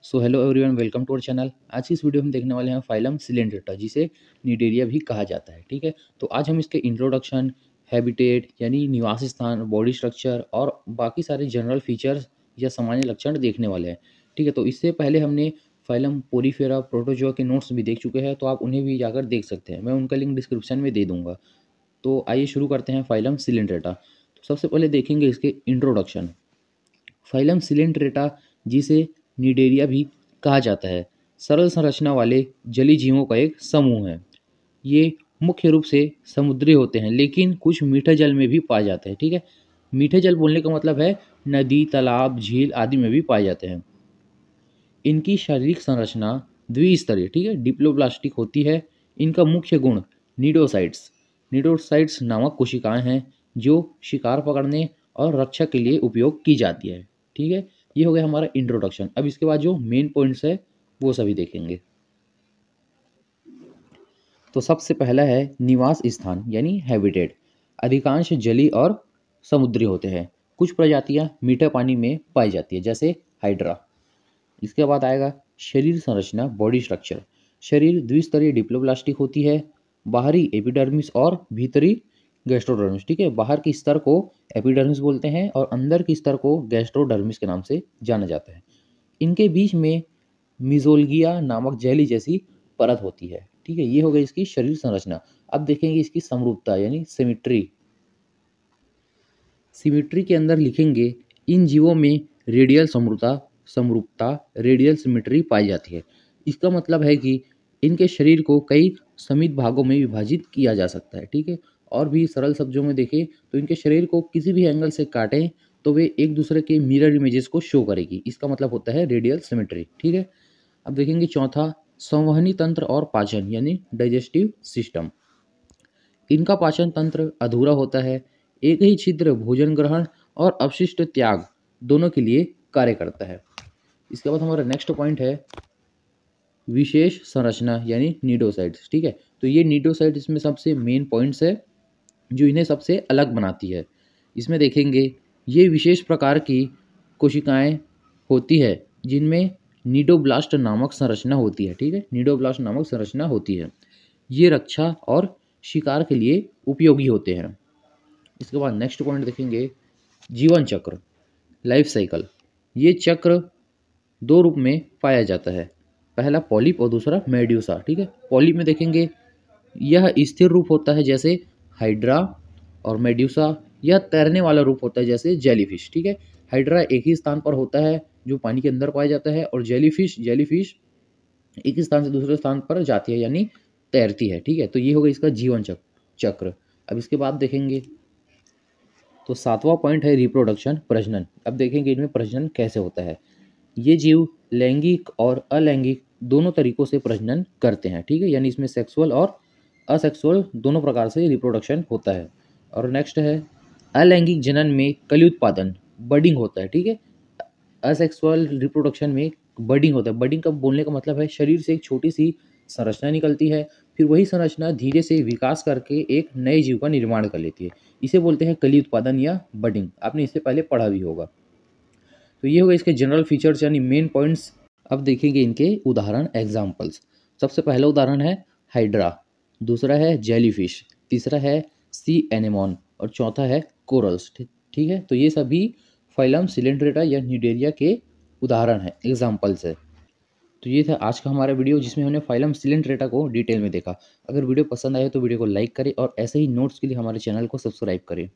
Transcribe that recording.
So hello everyone, welcome to our channel. आज की इस वीडियो में देखने वाले हैं फाइलम सिलेंड्रेटा, जिसे निडेरिया भी कहा जाता है। ठीक है, तो आज हम इसके इंट्रोडक्शन, हैबिटेट यानी निवास स्थान, बॉडी स्ट्रक्चर और बाकी सारे जनरल फीचर्स या सामान्य लक्षण देखने वाले हैं। ठीक है, तो इससे पहले हमने फाइलम पोरीफेरा, प्रोटोजोआ के नोट्स भी देख चुके हैं, तो आप उन्हें भी जाकर देख सकते हैं। मैं उनका लिंक डिस्क्रिप्शन में दे दूंगा। तो आइए शुरू करते हैं फाइलम सिलेंड्रेटा। तो सबसे पहले देखेंगे इसके इंट्रोडक्शन। फाइलम सिलेंड्रेटा, जिसे निडेरिया भी कहा जाता है, सरल संरचना वाले जलीय जीवों का एक समूह है। ये मुख्य रूप से समुद्री होते हैं, लेकिन कुछ मीठे जल में भी पाए जाते हैं। ठीक है, मीठे जल बोलने का मतलब है नदी, तालाब, झील आदि में भी पाए जाते हैं। इनकी शारीरिक संरचना द्विस्तरीय, ठीक है, डिप्लोब्लास्टिक होती है। इनका मुख्य गुण निडोसाइट्स निडोसाइट्स नामक कोशिकाएं हैं, जो शिकार पकड़ने और रक्षा के लिए उपयोग की जाती है। ठीक है, ये हो गया हमारा इंट्रोडक्शन। अब इसके बाद जो मेन पॉइंट्स है वो सभी देखेंगे। तो सबसे पहला है निवास स्थान यानी हैबिटेट। अधिकांश जलीय और समुद्री होते हैं। कुछ प्रजातियां मीठे पानी में पाई जाती है, जैसे हाइड्रा। इसके बाद आएगा शरीर संरचना, बॉडी स्ट्रक्चर। शरीर द्विस्तरीय डिप्लोब्लास्टिक होती है। बाहरी एपिडर्मिस और भीतरी गैस्ट्रोडर्मिस। ठीक है, बाहर के स्तर को एपिडर्मिस बोलते हैं और अंदर के स्तर को गैस्ट्रोडर्मिस के नाम से जाना जाता है। इनके बीच में मिजोल्गिया नामक जेली जैसी परत होती है। ठीक है, ये हो गई इसकी शरीर संरचना। अब देखेंगे इसकी समरूपता यानी सिमिट्री। सिमिट्री के अंदर लिखेंगे इन जीवों में रेडियल समरूपता रेडियल सिमिट्री पाई जाती है। इसका मतलब है कि इनके शरीर को कई समित भागों में विभाजित किया जा सकता है। ठीक है, और भी सरल शब्दों में देखें तो इनके शरीर को किसी भी एंगल से काटें तो वे एक दूसरे के मिरर इमेजेस को शो करेगी। इसका मतलब होता है रेडियल सिमिट्री। ठीक है, अब देखेंगे चौथा, संवहनी तंत्र और पाचन यानी डाइजेस्टिव सिस्टम। इनका पाचन तंत्र अधूरा होता है। एक ही छिद्र भोजन ग्रहण और अपशिष्ट त्याग दोनों के लिए कार्य करता है। इसके बाद हमारा नेक्स्ट पॉइंट है विशेष संरचना यानी निडोसाइट्स। ठीक है, तो ये निडोसाइट्स इसमें सबसे मेन पॉइंट्स है जो इन्हें सबसे अलग बनाती है। इसमें देखेंगे ये विशेष प्रकार की कोशिकाएं होती है जिनमें निडोब्लास्ट नामक संरचना होती है। ठीक है, निडोब्लास्ट नामक संरचना होती है। ये रक्षा और शिकार के लिए उपयोगी होते हैं। इसके बाद नेक्स्ट पॉइंट देखेंगे जीवन चक्र, लाइफ साइकिल। ये चक्र दो रूप में पाया जाता है, पहला पॉलिप और दूसरा मेड्यूसा। ठीक है, पॉलिप में देखेंगे यह स्थिर रूप होता है जैसे हाइड्रा, और मेड्यूसा यह तैरने वाला रूप होता है जैसे जेलीफिश। ठीक है, हाइड्रा एक ही स्थान पर होता है जो पानी के अंदर पाया जाता है, और जेलीफिश एक ही स्थान से दूसरे स्थान पर जाती है यानी तैरती है। ठीक है, तो ये होगा इसका जीवन चक्र। अब इसके बाद देखेंगे तो सातवां पॉइंट है रिप्रोडक्शन, प्रजनन। अब देखेंगे इनमें प्रजनन कैसे होता है। ये जीव लैंगिक और अलैंगिक दोनों तरीकों से प्रजनन करते हैं। ठीक है, यानी इसमें सेक्सुअल और असेक्सुअल दोनों प्रकार से रिप्रोडक्शन होता है। और नेक्स्ट है अलैंगिक जनन में कली उत्पादन, बडिंग होता है। ठीक है, असेक्सुअल रिप्रोडक्शन में बडिंग होता है। बडिंग का बोलने का मतलब है शरीर से एक छोटी सी संरचना निकलती है, फिर वही संरचना धीरे से विकास करके एक नए जीव का निर्माण कर लेती है। इसे बोलते हैं कली उत्पादन या बडिंग। आपने इससे पहले पढ़ा भी होगा। तो ये होगा इसके जनरल फीचर्स यानी मेन पॉइंट्स। अब देखेंगे इनके उदाहरण, एग्जाम्पल्स। सबसे पहला उदाहरण है हाइड्रा, दूसरा है जेलीफिश, तीसरा है सी एनेमोन और चौथा है कोरल्स। ठीक है, तो ये सभी फाइलम सिलेंड्रेटा या निडेरिया के उदाहरण हैं, एग्जाम्पल्स है। तो ये था आज का हमारा वीडियो, जिसमें हमने फाइलम सिलेंड्रेटा को डिटेल में देखा। अगर वीडियो पसंद आए तो वीडियो को लाइक करें और ऐसे ही नोट्स के लिए हमारे चैनल को सब्सक्राइब करें।